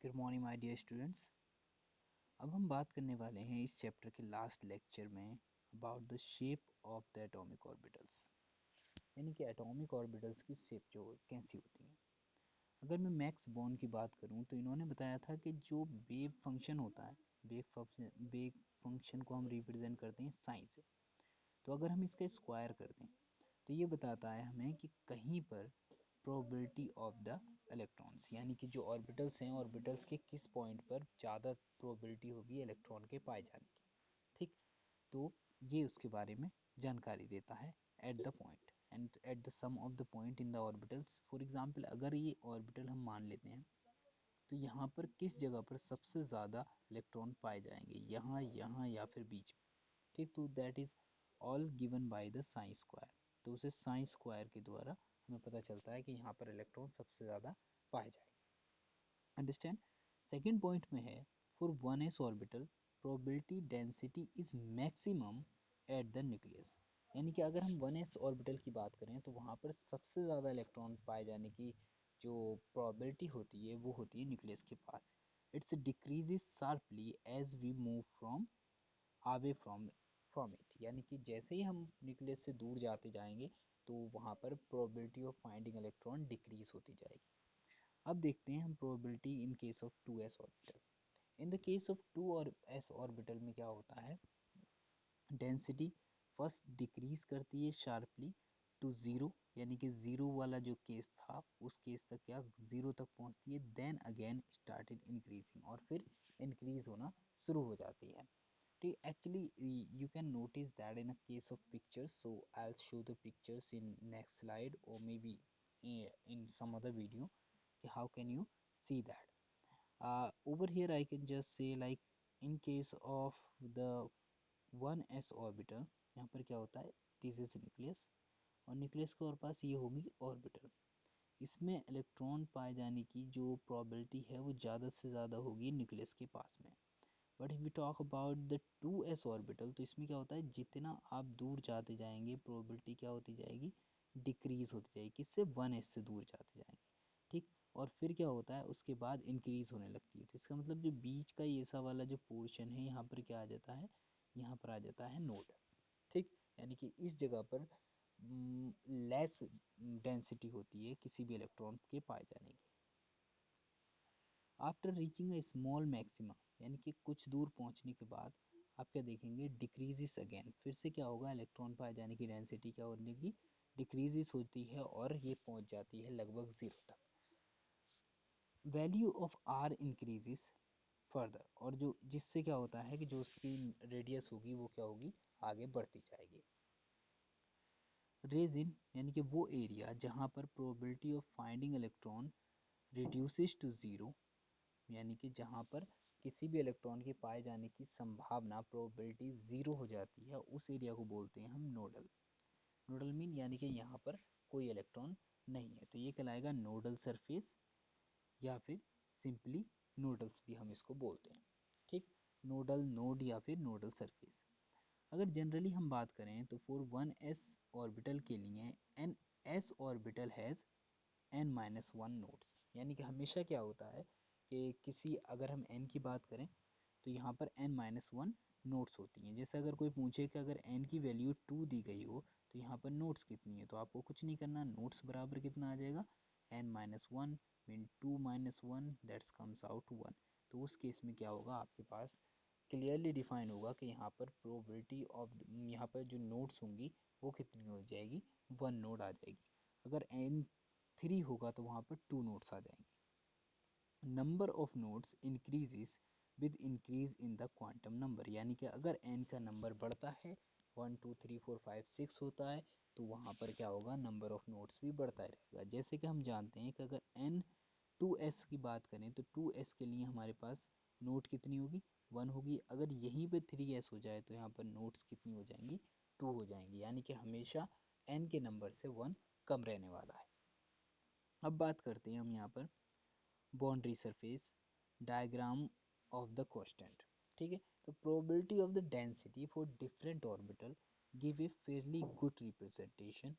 Good morning my dear students. अब हम बात करने वाले हैं इस चैप्टर के लास्ट लेक्चर में about the shape of the atomic orbitals, यानी कि एटॉमिक ऑर्बिटल्स की शेप जो कैसी होती है। अगर मैं मैक्स बॉर्न की बात करूं तो इन्होंने बताया था कि जो वेव फंक्शन होता है, वेव फंक्शन को हम रिप्रेजेंट करते हैं साइन से। तो अगर हम इसका स्क्वायर कर दें तो ये बताता है हमें कि कहीं पर प्रोबेबिलिटी ऑफ द इलेक्ट्रॉन्स, यानी कि जो ऑर्बिटल्स हैं, ऑर्बिटल्स के किस पॉइंट पर ज़्यादा प्रोबेबिलिटी होगी इलेक्ट्रॉन के पाए जाने की। ठीक, तो ये उसके बारे में जानकारी देता है at the point and at the sum of the point in the orbitals. For example, अगर ये ऑर्बिटल हम मान लेते हैं तो यहाँ पर किस जगह पर सबसे ज़्यादा इलेक्ट्रॉन पाए जाएंगे, यहाँ, यहाँ या फिर बीच में। ठीक, तो that is all given by the sine square. तो उसे साइन स्क्वायर के द्वारा हमें पता चलता है कि यहाँ पर इलेक्ट्रॉन सबसे ज़्यादा पाए जाएंगे। अंडरस्टैंड। सेकेंड पॉइंट में है for 1s orbital probability density is maximum at the nucleus, यानी कि अगर हम 1s ऑर्बिटल की बात करें तो वहाँ पर सबसे ज़्यादा इलेक्ट्रॉन पाए जाने की जो प्रोबेबिलिटी होती है वो होती है न्यूक्लियस के पास। Its decreases sharply as we move from away from it, यानी कि जैसे ही हम न्यूक्लियस से दूर जाते जाएंगे तो वहाँ पर probability of finding electron decrease होती जाएगी। अब देखते हैं हम probability in case of 2s orbital. In the case of 2s orbital में क्या होता है, डेंसिटी फर्स्ट डिक्रीज करती है शार्पली टू ज़ीरो, यानी कि ज़ीरो वाला जो केस था उस केस तक क्या ज़ीरो तक पहुंचती है, देन अगेन स्टार्टेड इंक्रीजिंग, और फिर इंक्रीज होना शुरू हो जाती है। Actually, you can notice that in a case of pictures, so I'll show the pictures in next slide or maybe in some other video. How can you see that? Over here I can just say like in case of the 1s orbital, यहाँ पर क्या होता है, this is nucleus और nucleus के और पास ये होगी ऑर्बिटल। इसमें इलेक्ट्रॉन पाए जाने की जो प्रोबेबिलिटी है वो ज़्यादा से ज़्यादा होगी न्यूक्लियस के पास में। But if we talk about the 2s orbital तो इसमें क्या होता है, जितना आप दूर जाते जाएंगे प्रोबेबिलिटी क्या होती जाएगी, डिक्रीज होती जाएगी, किससे 1s से दूर जाते जाएंगे। ठीक, और फिर क्या होता है उसके बाद इंक्रीज होने लगती है। तो इसका मतलब जो बीच का ये सा वाला जो पोर्शन है यहाँ पर क्या आ जाता है, यहाँ पर आ जाता है नोड। ठीक, यानी कि इस जगह पर लेस डेंसिटी होती है किसी भी इलेक्ट्रॉन के पाए जाने की। आफ्टर रीचिंग ए स्मॉल मैक्सिमा, यानी कि कुछ दूर पहुंचने के बाद आप क्या देखेंगे, डिक्रीजिस अगेन, फिर से क्या होगा, इलेक्ट्रॉन पाए जाने की डेंसिटी क्या होने की, डिक्रीजिस होती है और ये पहुंच जाती है लगभग जीरो तक। वैल्यू ऑफ आर इंक्रीजिस फर्दर, और जो जिससे क्या होता है कि जो उसकी रेडियस होगी वो क्या होगी, आगे बढ़ती जाएगी। रेज इन, यानी कि वो एरिया जहाँ पर probability of finding electron reduces to zero, यानी कि जहाँ पर किसी भी इलेक्ट्रॉन के पाए जाने की संभावना प्रोबेबिलिटी ज़ीरो हो जाती है, उस एरिया को बोलते हैं हम नोडल। नोडल मीन यानी कि यहाँ पर कोई इलेक्ट्रॉन नहीं है, तो ये कहलाएगा नोडल सरफेस या फिर सिंपली नोडल्स भी हम इसको बोलते हैं। ठीक, नोडल नोड या फिर नोडल सरफेस। अगर जनरली हम बात करें तो फॉर 1s ऑर्बिटल के लिए an S orbital has n-1 nodes, यानी कि हमेशा क्या होता है कि किसी, अगर हम n की बात करें तो यहाँ पर n-1 नोट्स होती हैं। जैसे अगर कोई पूछे कि अगर n की वैल्यू 2 दी गई हो तो यहाँ पर नोट्स कितनी है, तो आपको कुछ नहीं करना, नोट्स बराबर कितना आ जाएगा, n-1 mean 2-1 that's comes out 1। तो उस केस में क्या होगा, आपके पास क्लियरली डिफाइन होगा कि यहाँ पर प्रोबेबिलिटी ऑफ, यहाँ पर जो नोट्स होंगी वो कितनी हो जाएगी, 1 नोड आ जाएगी। अगर n 3 होगा तो वहाँ पर 2 नोट्स आ जाएंगे। Number of notes increases with increase in the quantum number, यानी कि अगर n का नंबर बढ़ता है, 1 2 3 4 5 6 होता है, तो वहाँ पर क्या होगा, नंबर ऑफ नोट्स भी बढ़ता रहेगा। जैसे कि हम जानते हैं कि अगर n 2s की बात करें तो 2s के लिए हमारे पास नोट कितनी होगी, 1 होगी। अगर यहीं पे 3s हो जाए तो यहाँ पर नोट्स कितनी हो जाएंगी, 2 हो जाएंगी, यानी कि हमेशा n के नंबर से 1 कम रहने वाला है। अब बात करते हैं हम यहाँ पर boundary surface diagram of the question. ठीक है, तो probability of the density for different orbital give a fairly good representation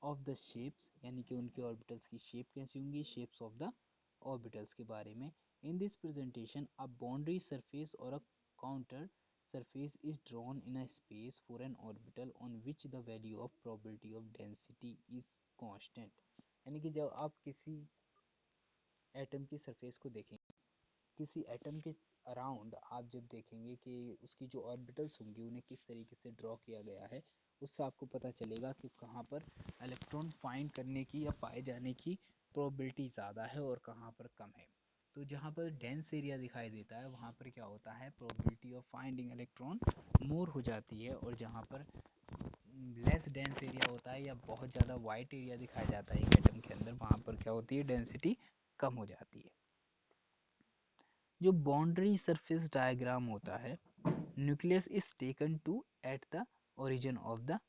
of the shapes, यानी कि उनके ऑर्बिटल्स की शेप कैसी होंगी, शेप्स ऑफ द ऑर्बिटल्स के बारे में। In this presentation a boundary surface और a contour surface is drawn in a space for an orbital on which the value of probability of density is constant। यानी कि जब आप किसी atom की सरफेस को देखेंगे, किसी एटम के अराउंड आप जब देखेंगे कि उसकी जो ऑर्बिटल्स होंगी उन्हें किस तरीके से ड्रॉ किया गया है, उससे आपको पता चलेगा कि कहाँ पर इलेक्ट्रॉन फाइंड करने की या पाए जाने की प्रोबेबिलिटी ज़्यादा है और कहाँ पर कम है। तो जहाँ पर डेंस एरिया दिखाई देता है वहाँ पर क्या होता है, प्रोबेबिलिटी ऑफ फाइंडिंग इलेक्ट्रॉन मोर हो जाती है, और जहाँ पर लेस डेंस एरिया होता है या बहुत ज़्यादा वाइट एरिया दिखाया जाता है एक एटम के अंदर, वहाँ पर क्या होती है, डेंसिटी कम हो जाती है। जो बाउंड्री सरफेस डायग्राम होता है, nucleus is taken to at the origin of the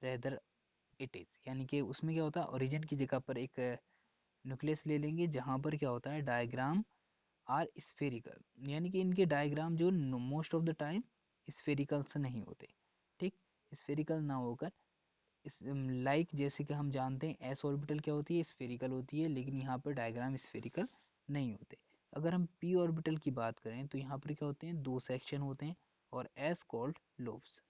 rather it is, यानी कि उसमें क्या होता है, ओरिजिन की जगह पर एक न्यूक्लियस ले लेंगे जहां पर क्या होता है, डायग्राम आर स्फेरिकल, यानी कि इनके डायग्राम जो most of the time spherical से नहीं होते। ठीक, स्फेरिकल ना होकर इस जैसे कि हम जानते हैं एस ऑर्बिटल क्या होती है, स्फेरिकल होती है, लेकिन यहाँ पर डायग्राम स्फेरिकल नहीं होते। अगर हम पी ऑर्बिटल की बात करें तो यहाँ पर क्या होते हैं, दो सेक्शन होते हैं और एस कॉल्ड लोब्स,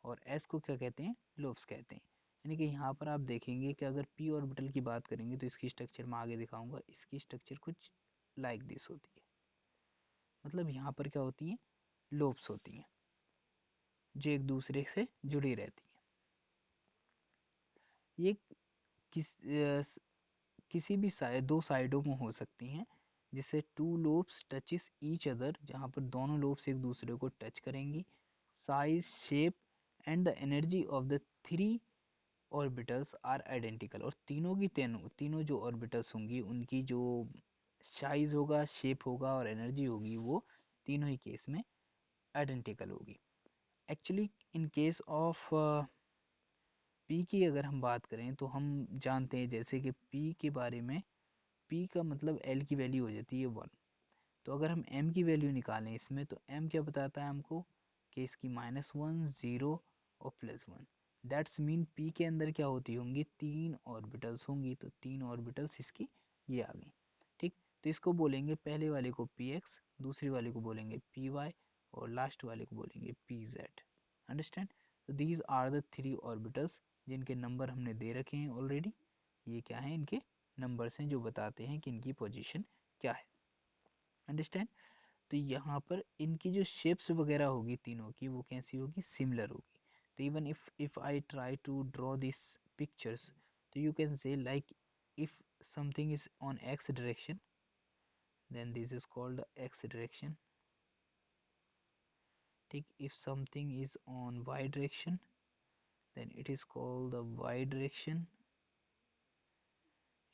और एस को क्या कहते हैं, लोब्स कहते हैं। यानी कि यहाँ पर आप देखेंगे कि अगर पी ऑर्बिटल की बात करेंगे तो इसकी स्ट्रक्चर मैं आगे दिखाऊंगा, इसकी स्ट्रक्चर कुछ लाइक दिस होती है। मतलब यहाँ पर क्या होती है, लोब्स होती हैं जो एक दूसरे से जुड़ी रहती हैं। ये किसी भी दो साइडों में हो सकती हैं, जिसे two lobes touches each other, जहाँ पर दोनों लोब्स एक दूसरे को टच करेंगी। Size, shape and the energy of the three orbitals are identical, और तीनों की तीनों जो ऑर्बिटल्स होंगी उनकी जो साइज होगा, शेप होगा और एनर्जी होगी वो तीनों ही केस में आइडेंटिकल होगी। Actually in case of P की अगर हम बात करें तो हम जानते हैं जैसे कि पी के बारे में, पी का मतलब एल की वैल्यू हो जाती है 1। तो अगर हम एम की वैल्यू निकालें इसमें, तो एम क्या बताता है हमको कि इसकी -1, 0 और +1। दैट्स मीन पी के अंदर क्या होती होंगी, तीन ऑर्बिटल्स होंगी, तो तीन ऑर्बिटल्स इसकी ये आ गई। ठीक, तो इसको बोलेंगे पहले वाले को पी एक्स, दूसरे वाले को बोलेंगे पी वाई और लास्ट वाले को बोलेंगे पी जेड। अंडरस्टैंड? तो these are the three orbitals जिनके नंबर हमने दे रखे हैं ऑलरेडी। ये क्या है, इनके नंबर्स हैं जो बताते हैं कि इनकी पोजीशन क्या है। अंडरस्टैंड? तो यहाँ पर इनकी जो शेप्स वगैरह होगी तीनों की, वो कैसी होगी, सिमिलर होगी। तो even if I try to draw this pictures, तो you can say like if something is on x direction, then this is called x direction. Take if something is on y direction, then it is called the y direction.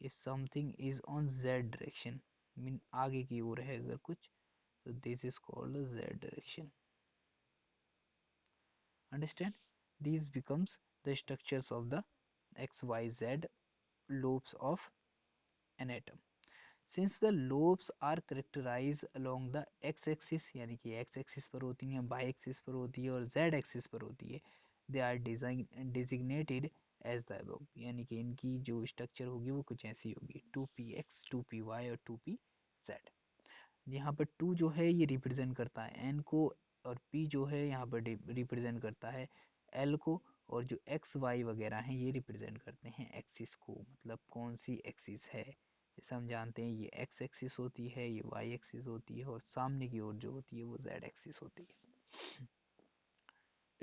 If something is on z direction, mean आगे की ओर है अगर कुछ, so this is called the z direction. Understand? These becomes the structures of the xyz lobes of an atom. Since the lobes are characterized along the x-axis, यानी कि x-axis पर होती हैं, y-axis पर होती है और z-axis पर होती है, they are designated as the above, यानी कि इनकी जो स्ट्रक्चर होगी वो कुछ ऐसी होगी, 2px, 2py और 2pz। यहाँ पर 2 जो है ये रिप्रेजेंट करता है n को, और p जो है यहाँ पर रिप्रेजेंट करता है l को, और जो x y वगैरह हैं ये रिप्रेजेंट करते हैं एक्सिस को, मतलब कौन सी एक्सिस है। जैसे हम जानते हैं ये x एक्सिस होती है, ये y एक्सिस होती है, और सामने की ओर जो होती है वो z एक्सिस होती है।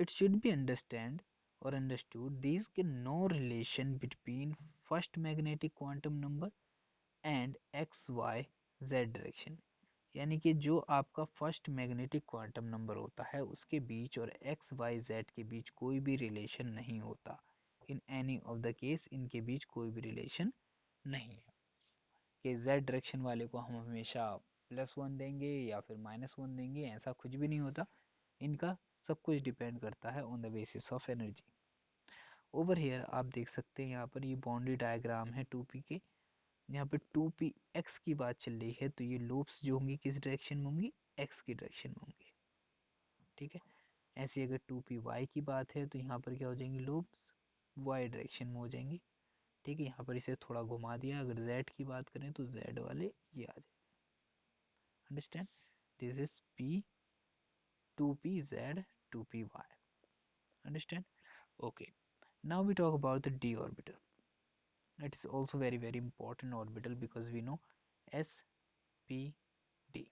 It should be understood these can no relation between first magnetic quantum number and x y z direction, यानी कि जो आपका फर्स्ट मैग्नेटिक क्वांटम नंबर होता है उसके बीच और एक्स वाई जेड के बीच कोई भी रिलेशन नहीं होता। In any of the case इनके बीच कोई भी रिलेशन नहीं है कि जेड डायरेक्शन वाले को हम हमेशा +1 देंगे या फिर -1 देंगे, ऐसा कुछ भी नहीं होता। इनका सब कुछ डिपेंड करता है on the basis of energy. Over here आप देख सकते हैं, यहाँ पर ये बाउंड्री डायग्राम है 2p के। यहाँ पे 2p x की बात चल रही है, तो ये लूप्स जो होंगी किस डायरेक्शन में होंगी, x की डायरेक्शन में होंगी। ठीक है, ऐसे अगर 2p y की बात है तो यहाँ पर क्या हो जाएंगे, लूप्स y डायरेक्शन में हो जाएंगी। ठीक है, यहाँ पर इसे थोड़ा घुमा दिया, अगर z की बात करें तो z वाले ये आ जाए। Understand, this is p 2p z 2p y। Understand, okay. Now we talk about the d orbital. It is also very important orbital because we know s p d।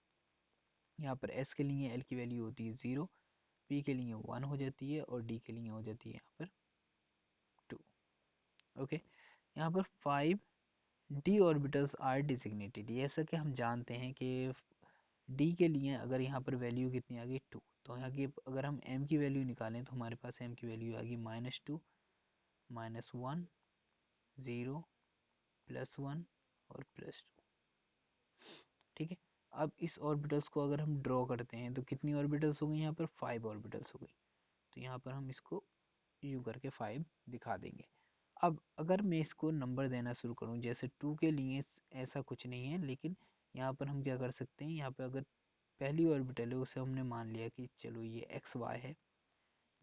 यहाँ पर s के लिए l की value होती है 0, p के लिए 1 हो जाती है और d के लिए हो जाती है यहाँ पर 2। ओके, यहाँ पर 5 d ऑर्बिटल्स आर डिजिग्नेटेड। ऐसा कि हम जानते हैं कि d के लिए अगर यहाँ पर वैल्यू कितनी आ गई 2, तो यहाँ की अगर हम m की वैल्यू निकालें तो हमारे पास m की वैल्यू आ गई -2 -1 0 +1 और +2। ठीक है, अब इस ऑर्बिटल्स को अगर हम ड्रॉ करते हैं तो कितनी ऑर्बिटल्स हो गई यहाँ पर 5 ऑर्बिटल्स हो गई। तो यहाँ पर हम इसको यू करके 5 दिखा देंगे। अब अगर मैं इसको नंबर देना शुरू करूँ, जैसे 2 के लिए ऐसा कुछ नहीं है, लेकिन यहाँ पर हम क्या कर सकते हैं, यहाँ पर अगर पहली ऑर्बिटल है उसे हमने मान लिया कि चलो ये एक्स वाई है,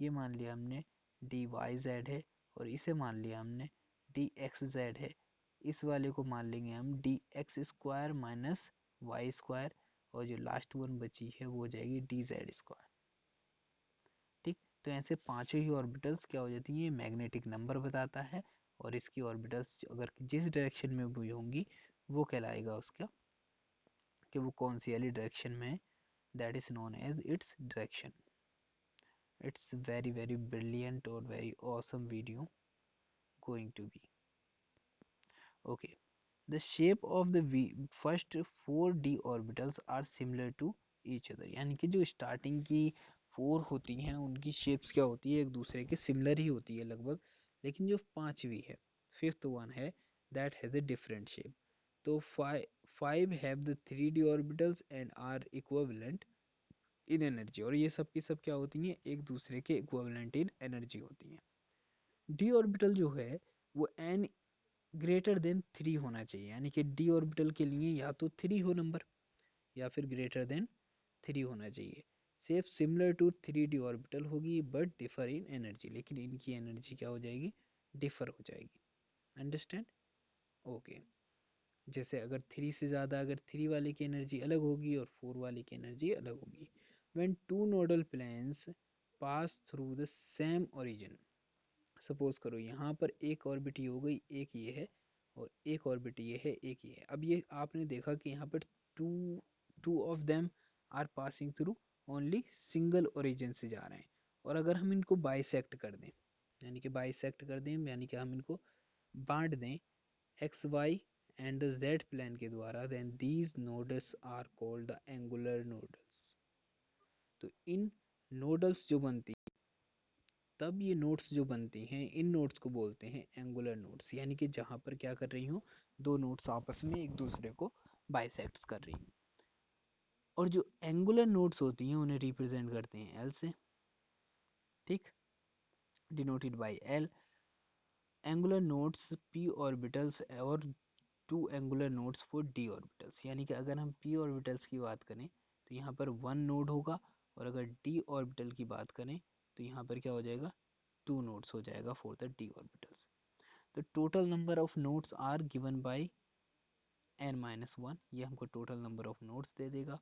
ये मान लिया हमने डी वाई जेड है, और इसे मान लिया हमने डी एक्स जेड है। इस वाले को मान लेंगे हम d x square minus y square, और जो लास्ट वन बची है वो हो जाएगी डी जेड स्क्वायर। ठीक, तो ऐसे पांचों ही ऑर्बिटल्स क्या हो जाती हैं, ये मैग्नेटिक नंबर बताता है, और इसकी ऑर्बिटल्स अगर जिस डायरेक्शन में भी होंगी वो कहलाएगा उसका कि वो कौन सी वाली डायरेक्शन में है, that is known as its direction. It's very brilliant और very awesome video going to be okay। The shape of the first 4d orbitals are similar to each other। यानी कि जो स्टार्टिंग की 4 होती हैं उनकी शेप्स क्या होती है, एक दूसरे के सिमिलर ही होती है लगभग, लेकिन जो पांचवी है, फिफ्थ वन है, that has a different shape. तो 5 have the 3d orbitals and are equivalent in energy, और ये सब की सब क्या होती हैं, एक दूसरे के इक्विवेलेंट इन एनर्जी होती हैं। डी ऑर्बिटल जो है वो n ग्रेटर देन 3 होना चाहिए, यानी कि डी ऑर्बिटल के लिए या तो 3 हो नंबर, या फिर ग्रेटर देन 3 होना चाहिए। Shape similar to 3d orbital होगी बट डिफर इन एनर्जी, लेकिन इनकी एनर्जी क्या हो जाएगी, डिफर हो जाएगी। Understand, okay. जैसे अगर 3 से ज़्यादा, अगर 3 वाले की एनर्जी अलग होगी और 4 वाले की एनर्जी अलग होगी। When two nodal planes pass through the same origin, suppose करो यहाँ पर एक ऑर्बिट ये हो गई, एक ये है, और एक ऑर्बिट ये है, एक ये है। अब ये आपने देखा कि यहाँ पर two two of them are passing through only single origin से जा रहे हैं, और अगर हम इनको बाइसेक्ट कर दें, यानी कि बाइसेक्ट कर दें यानी कि हम इनको बांट दें x y and the z plane के द्वारा, then these nodes are called the angular nodes. तो इन नोडल्स जो बनती, तब ये नोट्स जो बनती हैं, इन नोट्स को बोलते हैं एंगुलर नोट्स, यानी कि जहाँ पर क्या कर रही हूँ, दो नोट्स आपस में एक दूसरे को बाइसेक्ट्स कर रही हैं। और जो एंगुलर नोट्स होती हैं उन्हें रिप्रेजेंट करते हैं एल से। ठीक, denoted by l. Angular nodes p orbitals और two angular nodes for d orbitals, यानी कि अगर हम पी ऑर्बिटल्स की बात करें तो यहाँ पर 1 नोड होगा, और अगर डी ऑर्बिटल की बात करें तो यहाँ पर क्या हो जाएगा, 2 नोड्स हो जाएगा for the D orbitals. The total number of nodes are given by n-1, ये हमको टोटल नंबर ऑफ नोड्स दे देगा,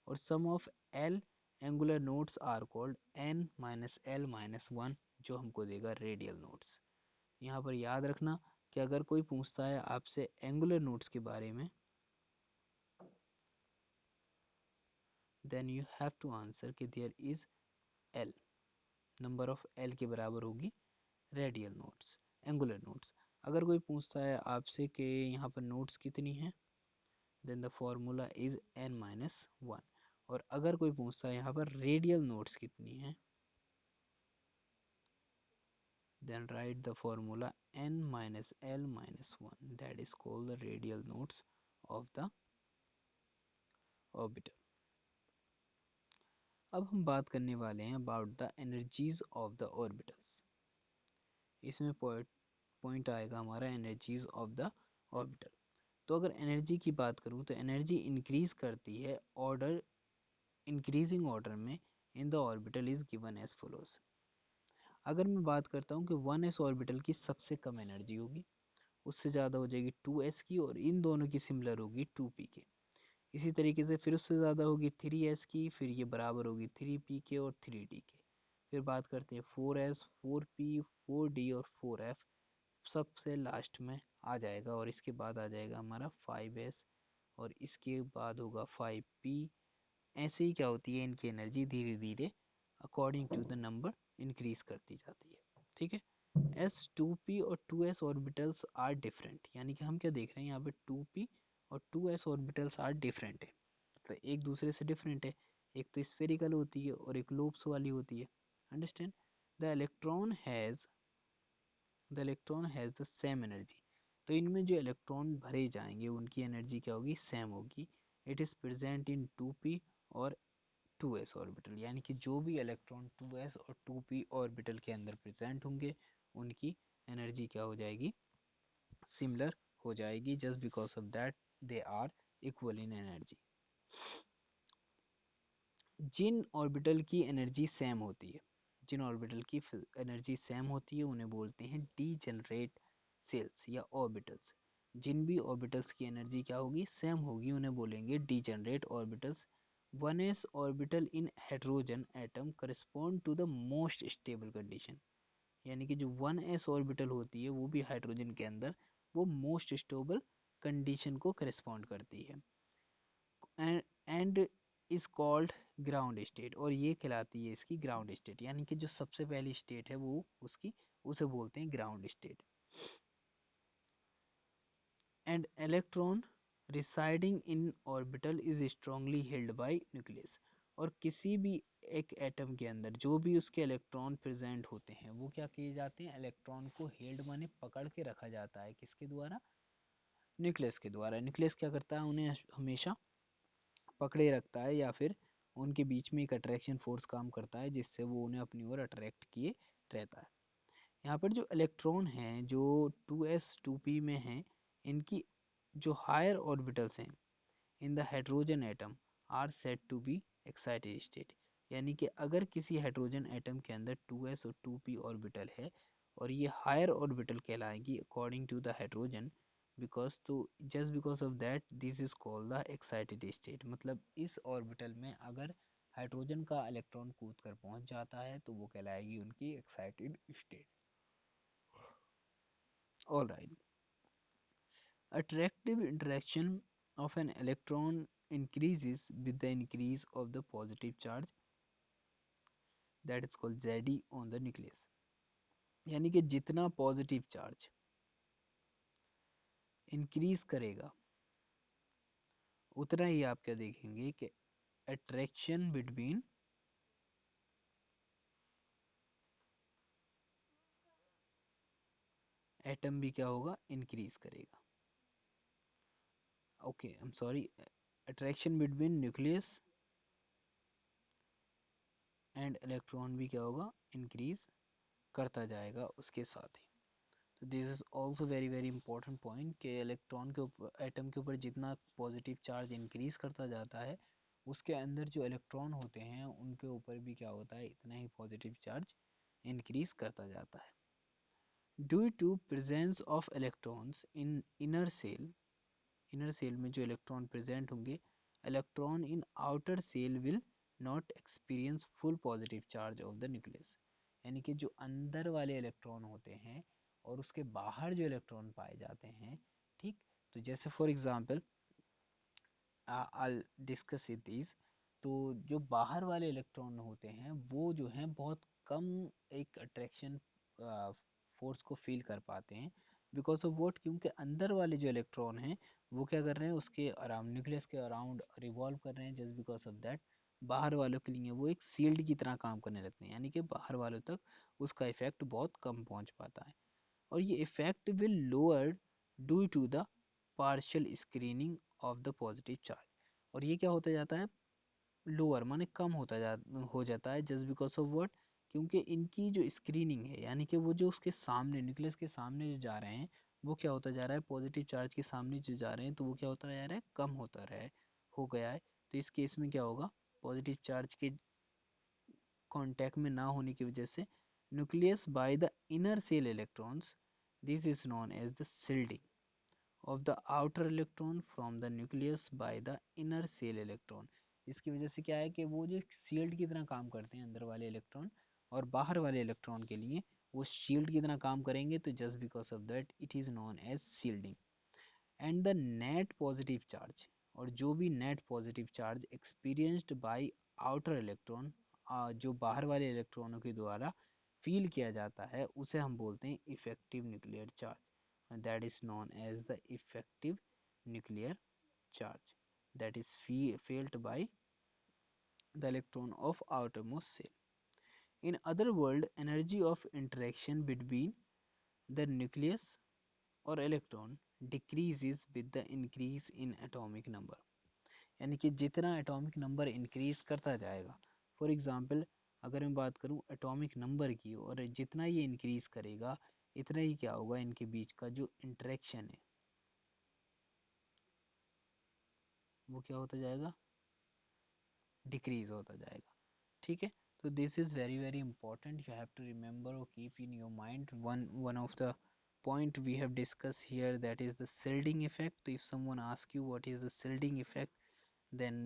और sum of l angular nodes are called n-l-1, जो हमको देगा रेडियल नोड्स। यहाँ पर याद रखना कि अगर कोई पूछता है आपसे एंगुलर नोड्स के बारे में, then you have to answer कि there is l, number of l के बराबर होगी रेडियल नोड्स, एंगुलर नोड्स। अगर कोई पूछता है आपसे कि यहाँ पर नोड्स कितनी हैं, then the formula is n-1। और अगर कोई पूछता है यहाँ पर रेडियल नोड्स कितनी हैं, then write the formula n-l-1, that is called the radial nodes of the orbital. अब हम बात करने वाले हैं about the energies of the orbitals. इसमें पॉइंट आएगा हमारा एनर्जीज ऑफ द ऑर्बिटल। तो अगर एनर्जी की बात करूँ तो एनर्जी इंक्रीज करती है ऑर्डर, इंक्रीजिंग ऑर्डर में in the orbital is given as follows. अगर मैं बात करता हूँ कि 1s ऑर्बिटल की सबसे कम एनर्जी होगी, उससे ज़्यादा हो जाएगी 2s की, और इन दोनों की सिमिलर होगी 2p के। इसी तरीके से फिर उससे ज़्यादा होगी 3s की, फिर ये बराबर होगी 3p के और 3d के। फिर बात करते हैं 4s, 4p, 4d और 4f, सबसे लास्ट में आ जाएगा, और इसके बाद आ जाएगा हमारा 5s, और इसके बाद होगा 5p। ऐसे ही क्या होती है, इनकी एनर्जी धीरे धीरे according to the number increase करती जाती है। ठीक है। S2p और 2s ऑर्बिटल्स आर डिफरेंट, यानी कि हम क्या देख रहे हैं यहाँ पे 2p और 2s ऑर्बिटल्स आर डिफरेंट है, तो एक दूसरे से डिफरेंट है। एक तो स्फेरिकल होती है और एक लोब्स वाली होती है। Understand. The electron has the same energy. तो इनमें जो इलेक्ट्रॉन भरे जाएंगे उनकी एनर्जी क्या होगी, सेम होगी। It is present in 2p और 2s ऑर्बिटल, यानी कि जो भी इलेक्ट्रॉन 2s और 2p ऑर्बिटल के अंदर प्रेजेंट होंगे उनकी एनर्जी क्या हो जाएगी, सिमिलर हो जाएगी, just because of that they are equal in energy. जिन ऑर्बिटल की एनर्जी सेम होती है, जिन ऑर्बिटल की एनर्जी सेम होती है उन्हें बोलते हैं डीजेनरेट सेल्स या ऑर्बिटल्स। जिन भी ऑर्बिटल्स की एनर्जी क्या होगी, सेम होगी, उन्हें बोलेंगे degenerate orbitals. 1s orbital in hydrogen atom correspond to the most stable condition, यानी कि जो 1s ऑर्बिटल होती है वो भी हाइड्रोजन के अंदर वो मोस्ट स्टेबल कंडीशन को करस्पॉन्ड करती है। And is called ground state, और ये कहलाती है इसकी ग्राउंड स्टेट, यानी कि जो सबसे पहली स्टेट है वो उसकी, उसे बोलते हैं ground state. And electron residing in orbital is strongly held by nucleus, और किसी भी एक एटम के अंदर जो भी उसके इलेक्ट्रॉन प्रेजेंट होते हैं वो क्या किए जाते हैं, इलेक्ट्रॉन को हेल्ड माने पकड़ के रखा जाता है, किसके द्वारा, न्यूक्लियस के द्वारा। न्यूक्लियस क्या करता है, उन्हें हमेशा पकड़े रखता है, या फिर उनके बीच में एक अट्रैक्शन फोर्स काम करता है जिससे वो उन्हें अपनी ओर अट्रैक्ट किए रहता है। यहाँ पर जो इलेक्ट्रॉन हैं जो 2s 2p में हैं, इनकी जो हायर ऑर्बिटल्स हैं in the hydrogen atom are said to be excited state, यानी कि अगर किसी हाइड्रोजन एटम के अंदर 2s और 2p ऑर्बिटल है और ये हायर ऑर्बिटल कहलाएगी according to the hydrogen, because तो just because of that this is called the excited state, मतलब इस ऑर्बिटल में अगर हाइड्रोजन का इलेक्ट्रॉन कूद कर पहुंच जाता है तो वो कहलाएगी उनकी excited state. All right. Attractive interaction of an electron increases with the increase of the positive charge, that is called Zd on the nucleus, यानी कि जितना पॉजिटिव चार्ज इंक्रीज करेगा उतना ही आप क्या देखेंगे कि अट्रैक्शन बिटवीन एटम भी क्या होगा, इंक्रीज करेगा। Okay I am sorry, attraction between nucleus and electron भी क्या होगा, इंक्रीज करता जाएगा उसके साथ ही। तो this is also very very important point कि इलेक्ट्रॉन के ऊपर, एटम के ऊपर जितना पॉजिटिव चार्ज इंक्रीज करता जाता है उसके अंदर जो इलेक्ट्रॉन होते हैं उनके ऊपर भी क्या होता है, इतना ही पॉजिटिव चार्ज इंक्रीज करता जाता है। Due to presence of electrons in inner shell, inner shell में जो इलेक्ट्रॉन प्रेजेंट होंगे, electron in outer shell will not experience full positive charge of the nucleus, यानी कि जो अंदर वाले इलेक्ट्रॉन होते हैं और उसके बाहर जो इलेक्ट्रॉन पाए जाते हैं, ठीक, तो जैसे for example I'll discuss it these, तो जो बाहर वाले इलेक्ट्रॉन होते हैं वो जो हैं बहुत कम एक अट्रैक्शन फोर्स को फील कर पाते हैं, बिकॉज ऑफ वॉट, क्योंकि अंदर वाले जो इलेक्ट्रॉन हैं वो क्या कर रहे हैं, उसके अराउंड, न्यूक्लियस के अराउंड रिवॉल्व कर रहे हैं, जस्ट बिकॉज ऑफ दैट बाहर वालों के लिए वो एक सील्ड की तरह काम करने लगते हैं, यानी कि बाहर वालों तक उसका इफेक्ट बहुत कम पहुंच पाता है। और ये effect will lower due to the partial screening of the positive charge, और ये क्या होता जाता है, लोअर माने कम हो जाता है, जस्ट बिकॉज ऑफ व्हाट, क्योंकि इनकी जो स्क्रीनिंग है, यानी कि वो जो उसके सामने, न्यूक्लियस के सामने जो जा रहे हैं वो क्या होता जा रहा है, पॉजिटिव चार्ज के सामने जो जा रहे हैं तो वो क्या होता जा रहा है, कम होता रहा है, हो गया है। तो इस केस में क्या होगा, पॉजिटिव चार्ज के कांटेक्ट में ना होने की वजह से nucleus by the inner cell electrons This is known as the shielding of the outer electron from the nucleus by the inner shell electron. इसकी वजह से क्या है कि वो जो शील्ड की तरह काम करते हैं अंदर वाले इलेक्ट्रॉन, और बाहर वाले इलेक्ट्रॉन के लिए वो शील्ड की तरह काम करेंगे, तो just because of that it is known as shielding. And the net positive charge, और जो भी net positive charge experienced by outer electron, जो बाहर वाले इलेक्ट्रॉनों के द्वारा फील किया जाता है, उसे हम बोलते हैं effective nuclear charge. That is known as the effective nuclear charge that is felt by the electron of outermost shell. In other words, energy of interaction between the nucleus or electron decreases with the increase in atomic number. यानी कि जितना atomic number increase करता जाएगा, for example अगर मैं बात करूं atomic number की, और जितना ये इंक्रीज करेगा इतना ही क्या होगा, इनके बीच का जो इंटरेक्शन है वो क्या होता जाएगा, डिक्रीज होता जाएगा। ठीक है, तो this is very very important, you have to remember और keep in your mind one of the point we have discussed here, that is the shielding effect. So if someone asks you what is the shielding effect, then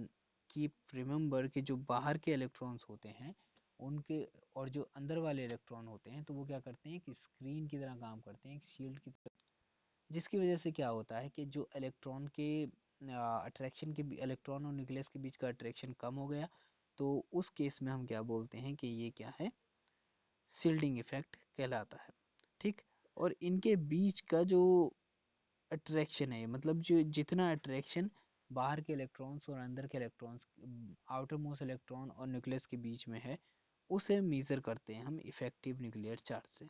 keep remember कि जो बाहर के electrons होते हैं उनके, और जो अंदर वाले इलेक्ट्रॉन होते हैं, तो वो क्या करते हैं कि स्क्रीन की तरह काम करते हैं, एक शील्ड की तरह, जिसकी वजह से क्या होता है कि जो इलेक्ट्रॉन के अट्रैक्शन के, इलेक्ट्रॉन और न्यूक्लियस के बीच का अट्रैक्शन कम हो गया, तो उस केस में हम क्या बोलते हैं कि ये क्या है, शील्डिंग इफेक्ट कहलाता है। ठीक, और इनके बीच का जो अट्रैक्शन है, मतलब जो जितना अट्रैक्शन बाहर के इलेक्ट्रॉन्स और अंदर के इलेक्ट्रॉन्स, आउटर मोस्ट इलेक्ट्रॉन और न्यूक्लियस के बीच में है, उसे मेजर करते हैं हम इफेक्टिव न्यूक्लियर चार्ज से।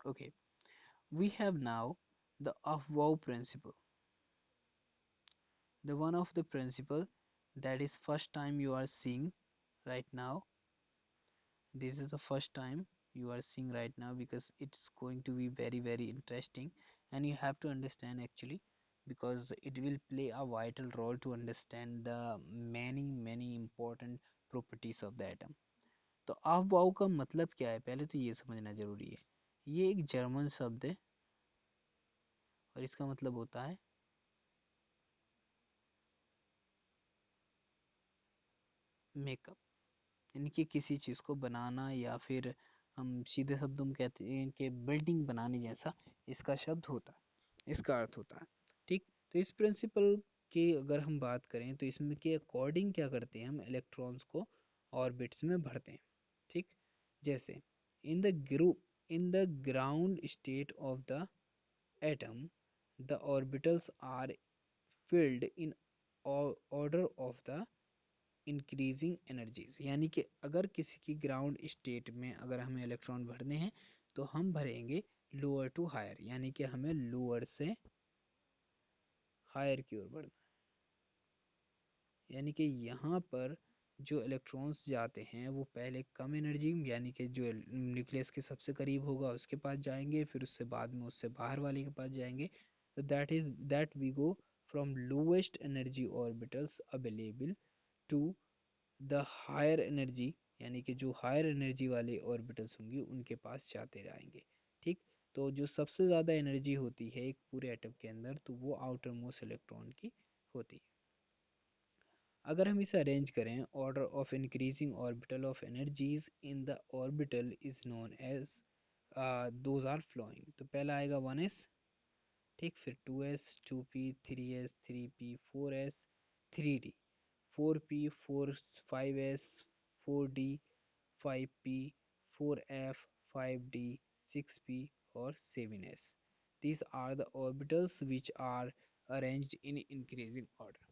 Okay, we have now the Aufbau principle, the one of the principle that is first time you are seeing right now. This is the first time you are seeing right now because it's going to be very very interesting, and you have to understand actually, because it will play a vital role to understand the many important properties of the atom. तो अफवाउ का मतलब क्या है, पहले तो ये समझना जरूरी है। ये एक जर्मन शब्द है और इसका मतलब होता है मेकअप, यानी कि किसी चीज़ को बनाना, या फिर हम सीधे शब्दों में कहते हैं कि बिल्डिंग बनाने जैसा इसका शब्द होता है, इसका अर्थ होता है। ठीक, तो इस प्रिंसिपल की अगर हम बात करें तो इसमें के अकॉर्डिंग क्या करते हैं, हम इलेक्ट्रॉन्स को ऑर्बिट्स में भरते हैं। ठीक, जैसे in the group, in the ground state of the atom, the orbitals are filled in order of the increasing energies. यानी कि अगर किसी की ग्राउंड स्टेट में अगर हमें इलेक्ट्रॉन भरने हैं, तो हम भरेंगे लोअर टू हायर, यानी कि हमें लोअर से हायर की ओर बढ़ना है। यानी कि यहाँ पर जो इलेक्ट्रॉन्स जाते हैं वो पहले कम एनर्जी, यानी कि जो न्यूक्लियस के सबसे करीब होगा उसके पास जाएंगे, फिर उससे बाद में उससे बाहर वाले के पास जाएंगे। तो that we go from lowest energy orbitals available to the higher energy, यानी कि जो हायर एनर्जी वाले ऑर्बिटल्स होंगे उनके पास जाते रहेंगे। ठीक, तो जो सबसे ज़्यादा एनर्जी होती है एक पूरे एटम के अंदर, तो वो आउटर मोस्ट इलेक्ट्रॉन की होती है। अगर हम इसे अरेंज करें, order of increasing orbital of energies in the orbital is known as those are following. तो पहला आएगा 1s, ठीक, फिर 2s, 2p, 3s, 3p, 4s, 3d, 4p, 4 5s, 4d, 5p, 4f, 5d, 6p, or 7s. These are the orbitals which are arranged in increasing order.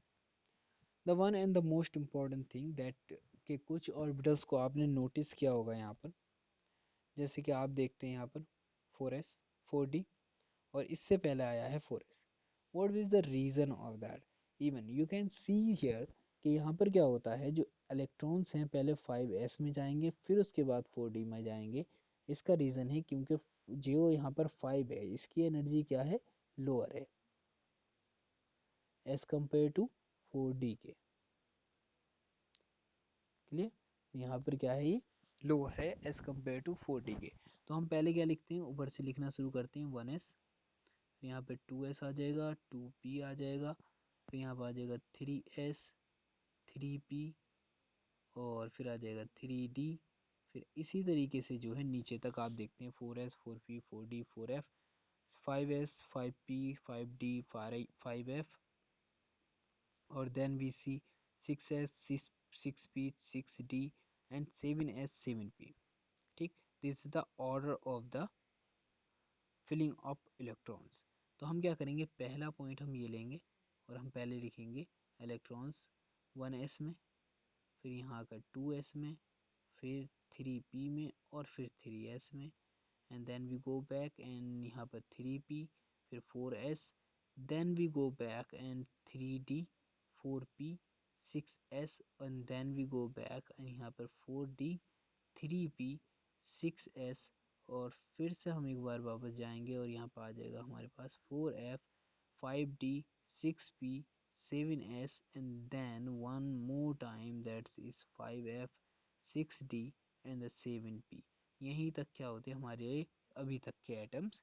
The one and the most important thing that के कुछ orbitals को आपने notice किया होगा यहाँ पर, जैसे कि आप देखते हैं यहाँ पर 4s, 4d, और इससे पहले आया है 4s। What is the reason of that? Even you can see here कि यहाँ पर क्या होता है, जो इलेक्ट्रॉन्स हैं पहले 5s में जाएंगे, फिर उसके बाद 4d में जाएंगे। इसका रीज़न है क्योंकि जो यहाँ पर 5 है इसकी एनर्जी क्या है, लोअर है एज कम्पेयर टू 4d के। क्लियर, यहाँ पर क्या है, ये लोअर है एज कम्पेयर टू 4d के। तो हम पहले क्या लिखते हैं, ऊपर से लिखना शुरू करते हैं 1s, यहाँ पे 2s आ जाएगा, 2p आ जाएगा, फिर यहाँ पे आ जाएगा 3s, 3p, और फिर आ जाएगा 3d। फिर इसी तरीके से जो है नीचे तक आप देखते हैं 4s, 4p, 4d, 4f, 5s, 5p, 5d, 5f, और then we C 6s, 6p, 6d and 7s, 7p। ठीक, this is the order of the filling of electrons. तो हम क्या करेंगे, पहला पॉइंट हम ये लेंगे और हम पहले लिखेंगे इलेक्ट्रॉन्स 1s में, फिर यहाँ का 2s में, फिर 3p में, और फिर 3s में, and then we go back and यहाँ पर 3p, फिर 4s, then we go back and 3d, 4p, 6s, and then we go back and यहाँ पर 4d, 3p, 6s, और फिर से हम एक बार वापस जाएंगे और यहाँ पर आ जाएगा हमारे पास 4f, 5d, 6p, 7s, and then one more time that is 5f, 6d and the 7p। यहीं तक क्या होते हैं हमारे अभी तक के एटम्स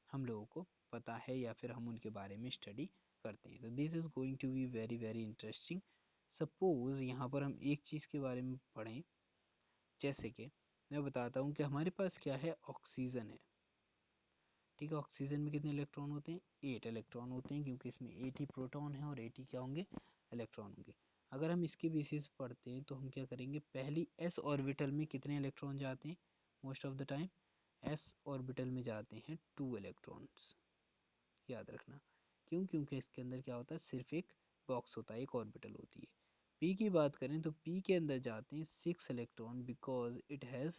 हम लोगों को पता है या फिर हम उनके बारे में स्टडी करते हैं। तो this is going to be very very interesting. Suppose यहाँ पर हम एक चीज़ के बारे में पढ़ें, जैसे कि मैं बताता हूँ कि हमारे पास क्या है, ऑक्सीजन है। ठीक है, ऑक्सीजन में कितने इलेक्ट्रॉन होते हैं, 8 इलेक्ट्रॉन होते हैं, क्योंकि इसमें 8 ही प्रोटॉन है और 8 ही क्या होंगे, इलेक्ट्रॉन होंगे। अगर हम इसके बेसिस पढ़ते हैं तो हम क्या करेंगे, पहली एस ऑर्बिटल में कितने इलेक्ट्रॉन जाते हैं, most of the time S orbital में जाते हैं 2 इलेक्ट्रॉन्स। याद रखना, क्यों, क्योंकि इसके अंदर क्या होता है, सिर्फ एक बॉक्स होता है, एक ऑर्बिटल होती है। पी की बात करें तो पी के अंदर जाते हैं 6 electron because it has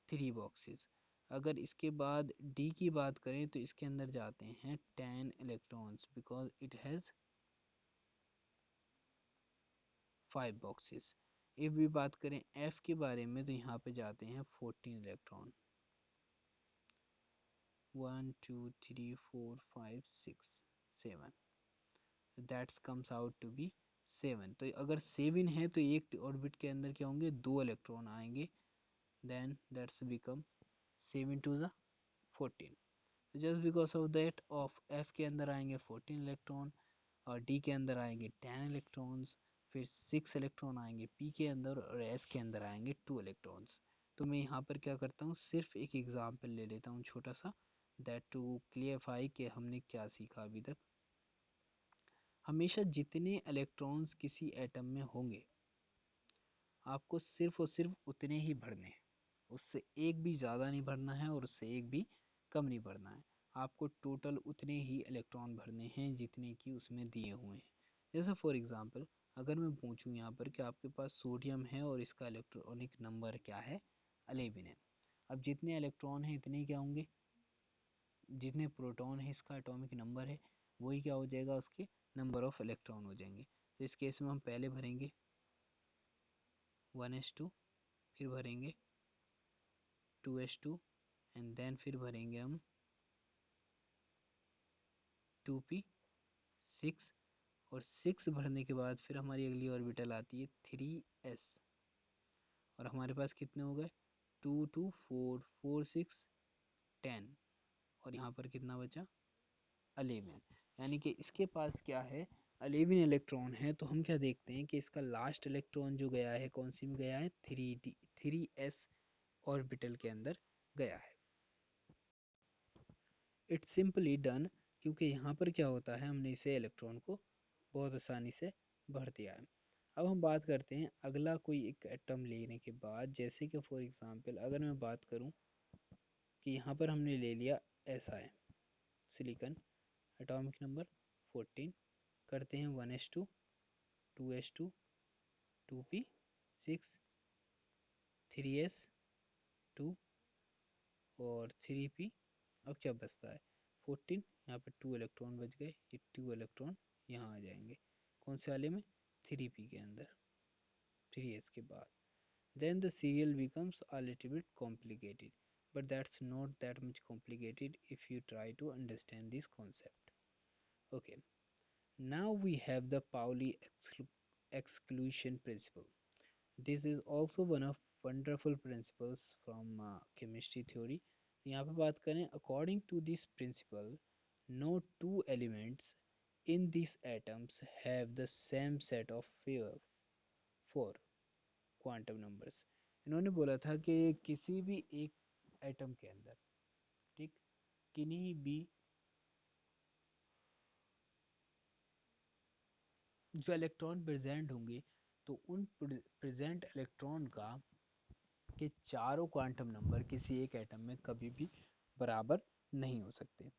3 boxes. अगर इसके बाद डी की बात करें तो इसके अंदर जाते हैं 10 electrons because it has 5 boxes. If भी बात करें एफ के बारे में तो यहाँ पे जाते हैं 14 electron, 1 2 3 4 5 6 7, that's comes out to be 7। तो अगर 7 है तो एक ऑर्बिट के अंदर क्या होंगे, 2 इलेक्ट्रॉन आएंगे, देन दैट्स बिकम 7 टू ज़ 14। Just because of that of F के अंदर आएंगे 14 इलेक्ट्रॉन, और डी के अंदर आएंगे 10 इलेक्ट्रॉन्स, फिर 6 इलेक्ट्रॉन आएंगे पी के अंदर, और एस के अंदर आएंगे 2 इलेक्ट्रॉन्स। तो मैं यहाँ पर क्या करता हूँ, सिर्फ एक एग्जाम्पल ले लेता हूँ छोटा सा, दैट टू क्लियरफाई कि हमने क्या सीखा अभी तक। हमेशा जितने इलेक्ट्रॉन्स किसी एटम में होंगे आपको सिर्फ और सिर्फ उतने ही भरने हैं, उससे एक भी ज़्यादा नहीं भरना है और उससे एक भी कम नहीं भरना है। आपको टोटल उतने ही इलेक्ट्रॉन भरने हैं जितने कि उसमें दिए हुए हैं। जैसे फॉर एग्जांपल अगर मैं पूछूं यहाँ पर कि आपके पास सोडियम है और इसका इलेक्ट्रॉनिक नंबर क्या है, 11 है। अब जितने इलेक्ट्रॉन हैं इतने क्या होंगे, जितने प्रोटॉन है इसका एटॉमिक नंबर है वही क्या हो जाएगा, उसके नंबर ऑफ इलेक्ट्रॉन हो जाएंगे। तो इस केस में हम पहले भरेंगे 1s2, फिर भरेंगे 2s2, एंड देन फिर भरेंगे हम 2p6, और 6 भरने के बाद फिर हमारी अगली ऑर्बिटल आती है 3s, और हमारे पास कितने हो गए, 2 2 4 4 6 10, और यहाँ पर कितना बचा, 11। यानी कि इसके पास क्या है, 11 इलेक्ट्रॉन है। तो हम क्या देखते हैं कि इसका लास्ट इलेक्ट्रॉन जो गया है कौन सी में गया है, 3s ऑर्बिटल के अंदर गया है। इट्स सिंपली डन, क्योंकि यहाँ पर क्या होता है, हमने इसे इलेक्ट्रॉन को बहुत आसानी से भर दिया है। अब हम बात करते हैं अगला कोई एक एटम लेने के बाद, जैसे कि फॉर एग्जांपल अगर मैं बात करूं कि यहाँ पर हमने ले लिया Si, सिलिकॉन, एटॉमिक नंबर 14, करते हैं 1s2, 2s2, 2p6, 3s2 और 3p। अब क्या बचता है, 14, यहाँ पे 2 इलेक्ट्रॉन बच गए, ये 2 इलेक्ट्रॉन यहाँ आ जाएंगे कौन से वाले में, 3p के अंदर, 3s के बाद। Then the serial becomes a little bit complicated, but that's not that much complicated if you try to understand this concept. Okay, now we have the Pauli exclusion principle. This is also one of wonderful principles from chemistry theory. यहाँ पे बात करें, according to this principle no two elements in these atoms have the same set of four quantum numbers. इन्होंने बोला था कि किसी भी एक एटम के अंदर, ठीक, किन्हीं भी जो इलेक्ट्रॉन प्रेजेंट होंगे तो उन प्रेजेंट इलेक्ट्रॉन का के चारों क्वांटम नंबर किसी एक एटम में कभी भी बराबर नहीं हो सकते।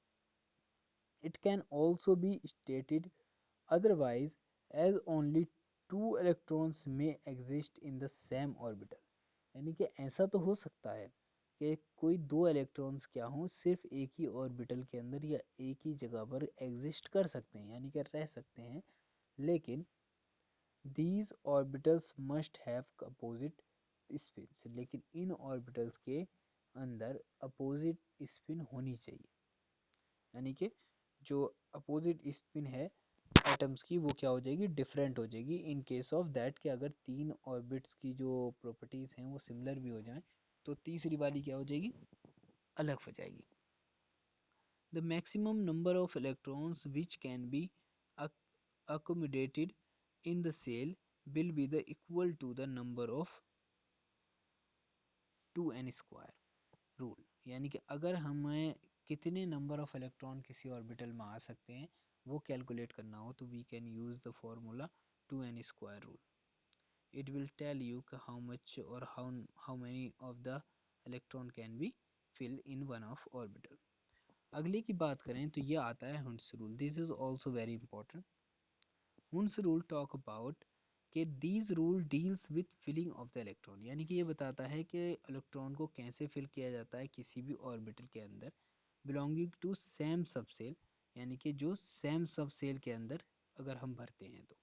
It can also be stated otherwise as only two electrons may exist in the same orbital। यानी कि ऐसा तो हो सकता है कि कोई दो इलेक्ट्रॉन्स क्या हों, सिर्फ एक ही ऑर्बिटल के अंदर या एक ही जगह पर एग्जिस्ट कर सकते हैं, यानी कि रह सकते हैं, लेकिन these orbitals must have opposite spins। लेकिन इन ऑर्बिटल्स के अंदर अपोजिट स्पिन होनी चाहिए, यानी कि जो अपोजिट स्पिन है एटम्स की वो क्या हो जाएगी, डिफरेंट हो जाएगी। इन केस ऑफ दैट कि अगर तीन ऑर्बिट्स की जो प्रॉपर्टीज हैं वो सिमिलर भी हो जाएं तो तीसरी वाली क्या हो जाएगी, अलग हो जाएगी। The maximum number of electrons which can be accommodated in the cell will be the equal to the number of 2n square rule. यानी कि अगर हमें कितने नंबर ऑफ इलेक्ट्रॉन किसी ऑर्बिटल में आ सकते हैं वो कैलकुलेट करना हो तो we can use the formula 2n square rule. It will tell you how much or how many of the electron can be filled in one of orbital। अगले की बात करें तो ये आता है Hund's rule. This is also very important. Hund's rule talk about कि these rule deals with filling of the electron, यानी कि ये बताता है कि इलेक्ट्रॉन को कैसे फिल किया जाता है किसी भी ऑर्बिटल के अंदर बिलोंगिंग टू सेम सबसेल, यानी कि जो सेम सबसेल के अंदर अगर हम भरते हैं तो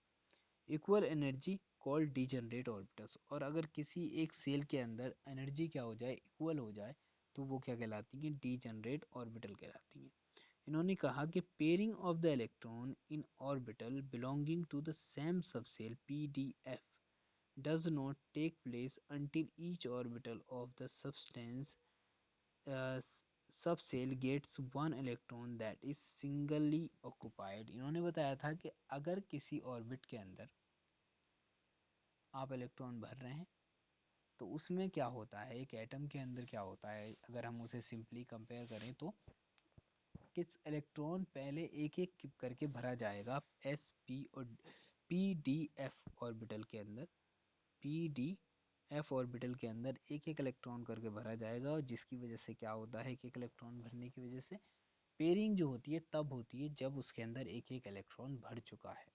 equal energy called degenerate orbitals. और अगर किसी एक सेल के अंदर एनर्जी क्या हो जाए, इक्वल हो जाए, तो वो क्या कहलाती है, डीजनरेट ऑर्बिटल कहलाती है। इन्होंने कहा कि pairing of the electron in orbital belonging to the same subshell PDF does not take place until each orbital of the substance uh, subcell gets one electron that is singly occupied। इन्होंने बताया था कि अगर किसी orbit के अंदर आप electron भर रहे हैं तो उसमें क्या होता है, एक एटम के अंदर क्या होता है, अगर हम उसे सिंपली कंपेयर करें तो किस इलेक्ट्रॉन पहले एक एक करके भरा जाएगा एस पी और पी डी एफ ऑर्बिटल के अंदर, पी डी एफ ऑर्बिटल के अंदर एक एक इलेक्ट्रॉन करके भरा जाएगा। और जिसकी वजह से क्या होता है, एक एक इलेक्ट्रॉन भरने की वजह से पेयरिंग जो होती है तब होती है जब उसके अंदर एक एक इलेक्ट्रॉन भर चुका है।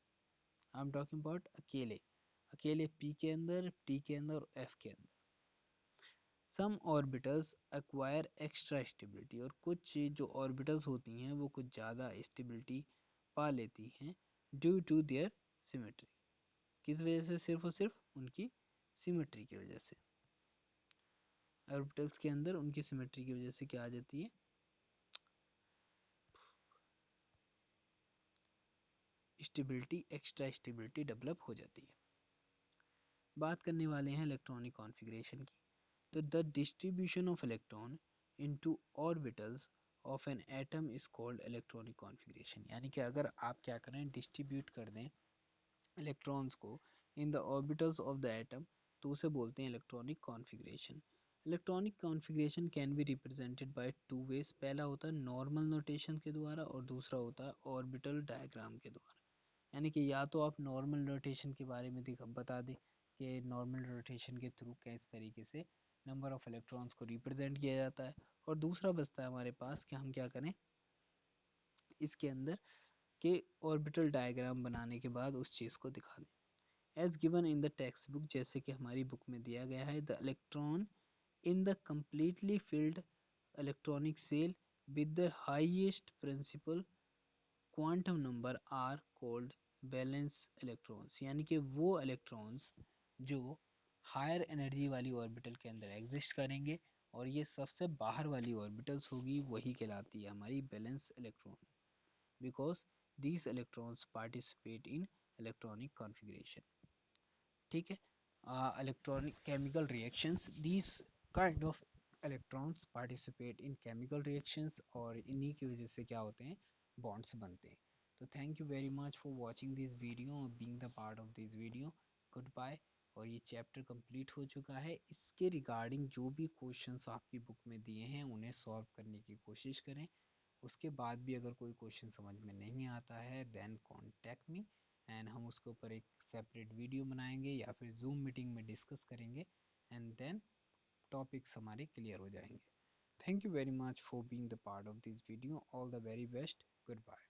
आई एम टॉकिंग अबाउट अकेले, अकेले पी के अंदर, टी के अंदर और एफ के अंदर। सम ऑर्बिटल्स एक्वायर एक्स्ट्रा स्टेबिलिटी, और कुछ जो ऑर्बिटल्स होती हैं वो कुछ ज़्यादा स्टेबिलिटी पा लेती हैं ड्यू टू देयर सिमेट्री। किस वजह से, सिर्फ और सिर्फ उनकी सिमेट्री की वजह से। ऑर्बिटल्स के अंदर उनकी सिमेट्री की वजह से क्या आ जाती है, स्टेबिलिटी, एक्स्ट्रा स्टेबिलिटी डेवलप हो जाती है। बात करने वाले हैं इलेक्ट्रॉनिक कॉन्फ़िगरेशन की। तो the distribution of electron into orbitals of an atom is called electronic configuration. यानी कि अगर आप क्या करें, डिस्ट्रीब्यूट कर दें इलेक्ट्रॉन्स को in the orbitals of the atom तो उसे बोलते हैं electronic configuration. Electronic configuration can be represented by two ways. पहला होता है नॉर्मल नोटेशन के द्वारा और दूसरा होता है ऑर्बिटल डायग्राम के द्वारा। यानी कि या तो आप नॉर्मल रोटेशन के बारे में बता दें कि नॉर्मल रोटेशन के थ्रू किस तरीके से नंबर ऑफ इलेक्ट्रॉन्स को रिप्रेजेंट किया जाता है, और दूसरा बचता है हमारे पास कि हम क्या करें इसके अंदर के ऑर्बिटल डायग्राम बनाने के बाद उस चीज़ को दिखा दें as given in the text book. जैसे कि हमारी बुक में दिया गया है, the electron in the completely filled electronic cell with the highest principal quantum number are called valence electrons. यानी कि वो इलेक्ट्रॉन्स जो हायर एनर्जी वाली ऑर्बिटल के अंदर एग्जिस्ट करेंगे और ये सबसे बाहर वाली ऑर्बिटल्स होगी वही कहलाती है हमारी valence electron, because these electrons participate in electronic configuration. ठीक है, electronic chemical reactions. These kind of electrons participate in chemical reactions और इन्हीं की वजह से क्या होते हैं, bonds बनते हैं. तो thank you very much for watching this video और being the part of this video. Goodbye. और ये चैप्टर कंप्लीट हो चुका है. इसके रिगार्डिंग जो भी क्वेश्चंस आपकी बुक में दिए हैं उन्हें सॉल्व करने की कोशिश करें. उसके बाद भी अगर कोई क्वेश्चन समझ में नहीं आता है देन कॉन्टेक्ट मी एंड हम उसके ऊपर एक सेपरेट वीडियो बनाएंगे या फिर जूम मीटिंग में डिस्कस करेंगे एंड देन टॉपिक्स हमारे क्लियर हो जाएंगे. Thank you very much for being the part of this video. All the very best. Good bye.